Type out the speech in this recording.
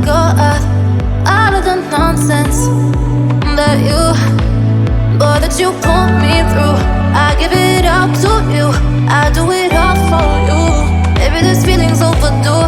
go of all of the nonsense that you put me through. I give it all to you, I do it all for you. Maybe this feeling's overdue.